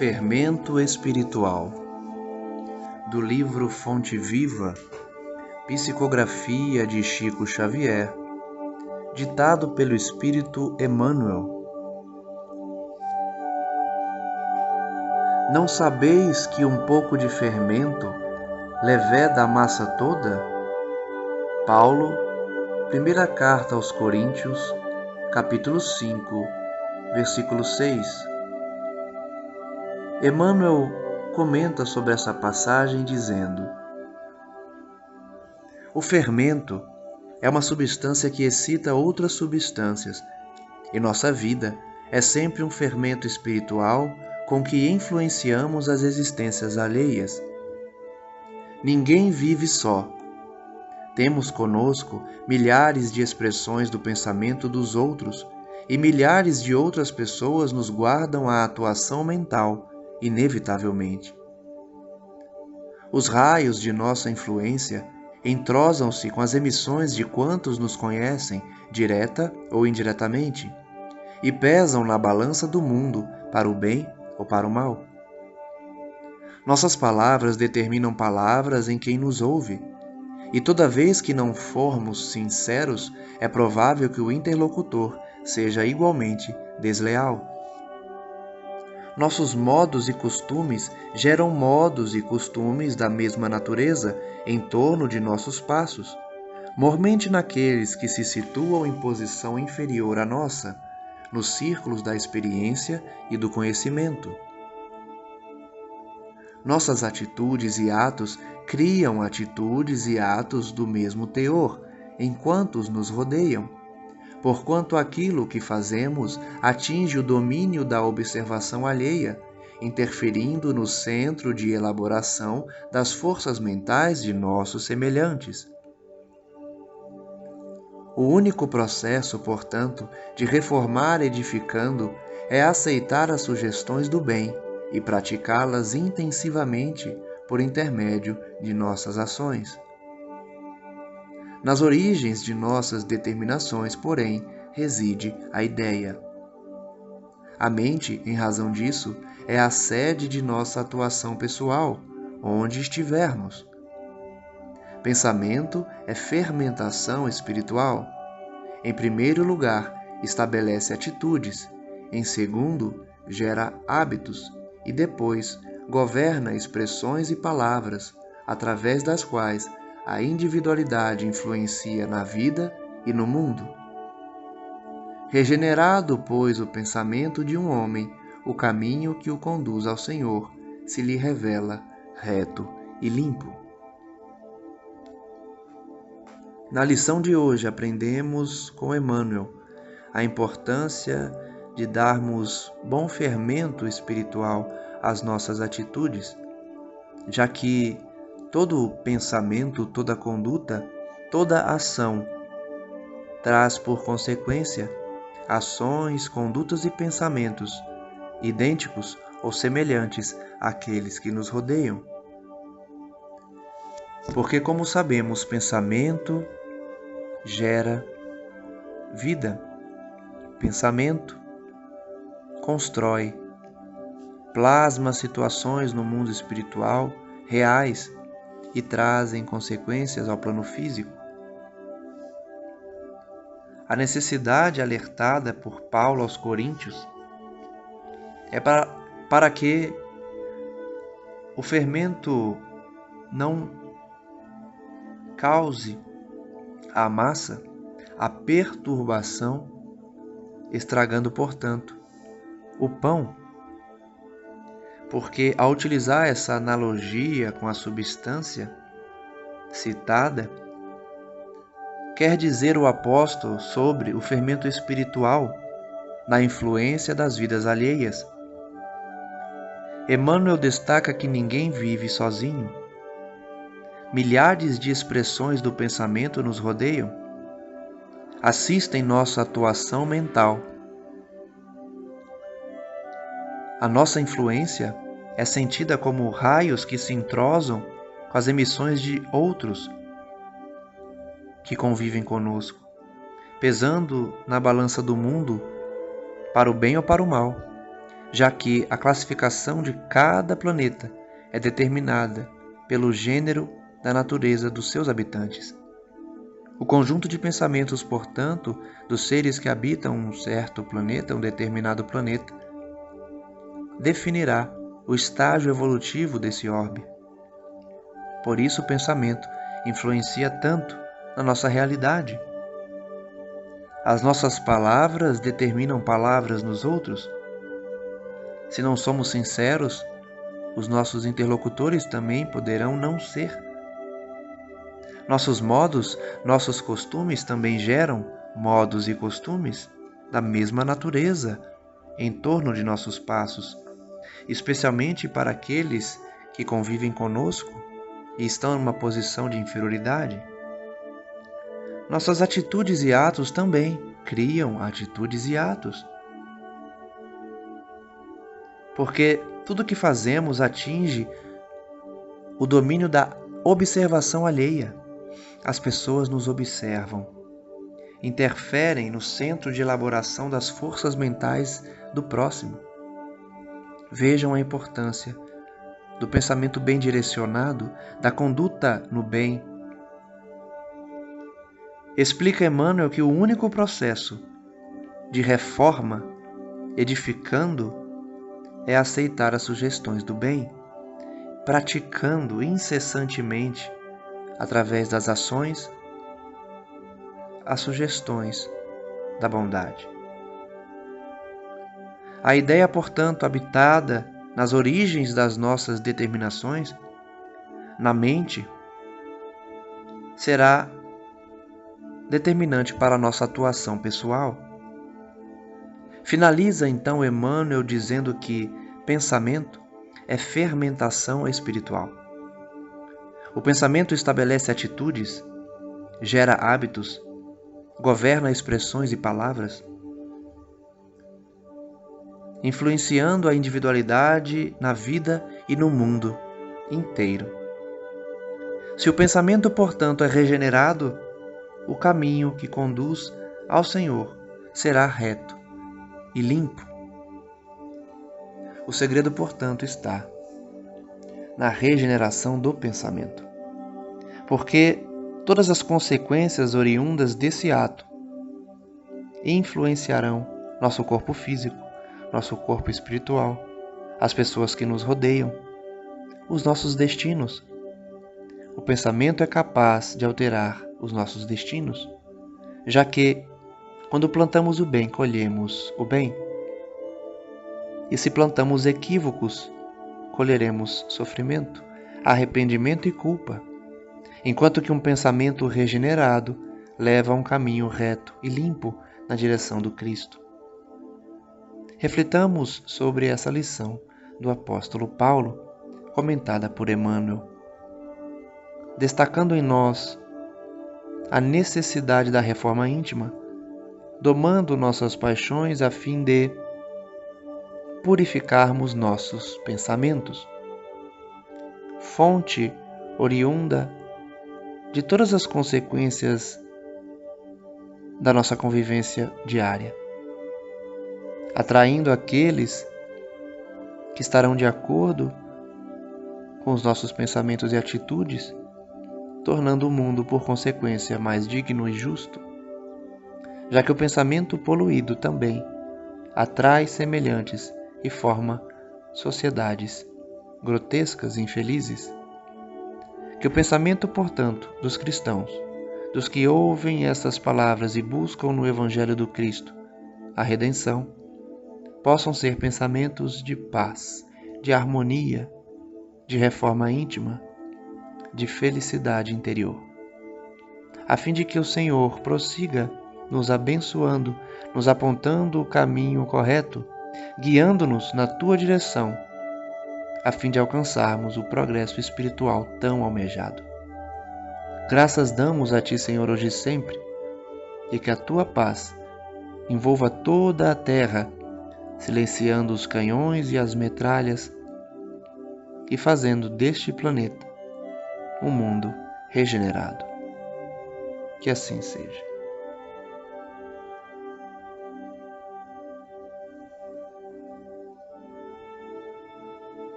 Fermento espiritual. Do livro Fonte Viva, Psicografia de Chico Xavier, ditado pelo Espírito Emmanuel. Não sabeis que um pouco de fermento leveda a massa toda? Paulo, primeira carta aos Coríntios, capítulo 5, versículo 6. Emmanuel comenta sobre essa passagem dizendo: o fermento é uma substância que excita outras substâncias, e nossa vida é sempre um fermento espiritual com que influenciamos as existências alheias. Ninguém vive só. Temos conosco milhares de expressões do pensamento dos outros, e milhares de outras pessoas nos guardam a atuação mental, inevitavelmente. Os raios de nossa influência entrosam-se com as emissões de quantos nos conhecem, direta ou indiretamente, e pesam na balança do mundo para o bem ou para o mal. Nossas palavras determinam palavras em quem nos ouve, e toda vez que não formos sinceros, é provável que o interlocutor seja igualmente desleal. Nossos modos e costumes geram modos e costumes da mesma natureza em torno de nossos passos, mormente naqueles que se situam em posição inferior à nossa, nos círculos da experiência e do conhecimento. Nossas atitudes e atos criam atitudes e atos do mesmo teor, enquanto nos rodeiam, porquanto aquilo que fazemos atinge o domínio da observação alheia, interferindo no centro de elaboração das forças mentais de nossos semelhantes. O único processo, portanto, de reformar edificando é aceitar as sugestões do bem e praticá-las intensivamente por intermédio de nossas ações. Nas origens de nossas determinações, porém, reside a ideia. A mente, em razão disso, é a sede de nossa atuação pessoal, onde estivermos. Pensamento é fermentação espiritual. Em primeiro lugar, estabelece atitudes, em segundo, gera hábitos e depois governa expressões e palavras, através das quais a individualidade influencia na vida e no mundo. Regenerado, pois, o pensamento de um homem, o caminho que o conduz ao Senhor se lhe revela reto e limpo. Na lição de hoje aprendemos com Emmanuel a importância de darmos bom fermento espiritual às nossas atitudes, já que todo pensamento, toda conduta, toda ação traz por consequência ações, condutas e pensamentos idênticos ou semelhantes àqueles que nos rodeiam. Porque, como sabemos, pensamento gera vida. Pensamento constrói, plasma situações no mundo espiritual reais e trazem consequências ao plano físico. A necessidade alertada por Paulo aos Coríntios é para que o fermento não cause à massa a perturbação, estragando, portanto, o pão. Porque, ao utilizar essa analogia com a substância citada, quer dizer o apóstolo sobre o fermento espiritual na influência das vidas alheias. Emmanuel destaca que ninguém vive sozinho. Milhares de expressões do pensamento nos rodeiam, assistem nossa atuação mental. A nossa influência é sentida como raios que se entrosam com as emissões de outros que convivem conosco, pesando na balança do mundo para o bem ou para o mal, já que a classificação de cada planeta é determinada pelo gênero da natureza dos seus habitantes. O conjunto de pensamentos, portanto, dos seres que habitam um certo planeta, um determinado planeta, definirá o estágio evolutivo desse orbe. Por isso o pensamento influencia tanto na nossa realidade. As nossas palavras determinam palavras nos outros. Se não somos sinceros, os nossos interlocutores também poderão não ser. Nossos modos, nossos costumes também geram modos e costumes da mesma natureza em torno de nossos passos, especialmente para aqueles que convivem conosco e estão numa posição de inferioridade. Nossas atitudes e atos também criam atitudes e atos. Porque tudo que fazemos atinge o domínio da observação alheia. As pessoas nos observam, interferem no centro de elaboração das forças mentais do próximo. Vejam a importância do pensamento bem direcionado, da conduta no bem. Explica Emmanuel que o único processo de reforma edificando é aceitar as sugestões do bem, praticando incessantemente, através das ações, as sugestões da bondade. A ideia, portanto, habitada nas origens das nossas determinações, na mente, será determinante para a nossa atuação pessoal. Finaliza então Emmanuel dizendo que pensamento é fermentação espiritual. O pensamento estabelece atitudes, gera hábitos, governa expressões e palavras, influenciando a individualidade na vida e no mundo inteiro. Se o pensamento, portanto, é regenerado, o caminho que conduz ao Senhor será reto e limpo. O segredo, portanto, está na regeneração do pensamento, porque todas as consequências oriundas desse ato influenciarão nosso corpo físico, nosso corpo espiritual, as pessoas que nos rodeiam, os nossos destinos. O pensamento é capaz de alterar os nossos destinos, já que, quando plantamos o bem, colhemos o bem. E se plantamos equívocos, colheremos sofrimento, arrependimento e culpa, enquanto que um pensamento regenerado leva a um caminho reto e limpo na direção do Cristo. Reflitamos sobre essa lição do apóstolo Paulo, comentada por Emmanuel, destacando em nós a necessidade da reforma íntima, domando nossas paixões a fim de purificarmos nossos pensamentos, fonte oriunda de todas as consequências da nossa convivência diária, atraindo aqueles que estarão de acordo com os nossos pensamentos e atitudes, tornando o mundo, por consequência, mais digno e justo, já que o pensamento poluído também atrai semelhantes e forma sociedades grotescas e infelizes. Que o pensamento, portanto, dos cristãos, dos que ouvem estas palavras e buscam no Evangelho do Cristo a redenção, possam ser pensamentos de paz, de harmonia, de reforma íntima, de felicidade interior, a fim de que o Senhor prossiga nos abençoando, nos apontando o caminho correto, guiando-nos na tua direção, a fim de alcançarmos o progresso espiritual tão almejado. Graças damos a ti, Senhor, hoje e sempre, e que a tua paz envolva toda a terra, silenciando os canhões e as metralhas e fazendo deste planeta um mundo regenerado. Que assim seja.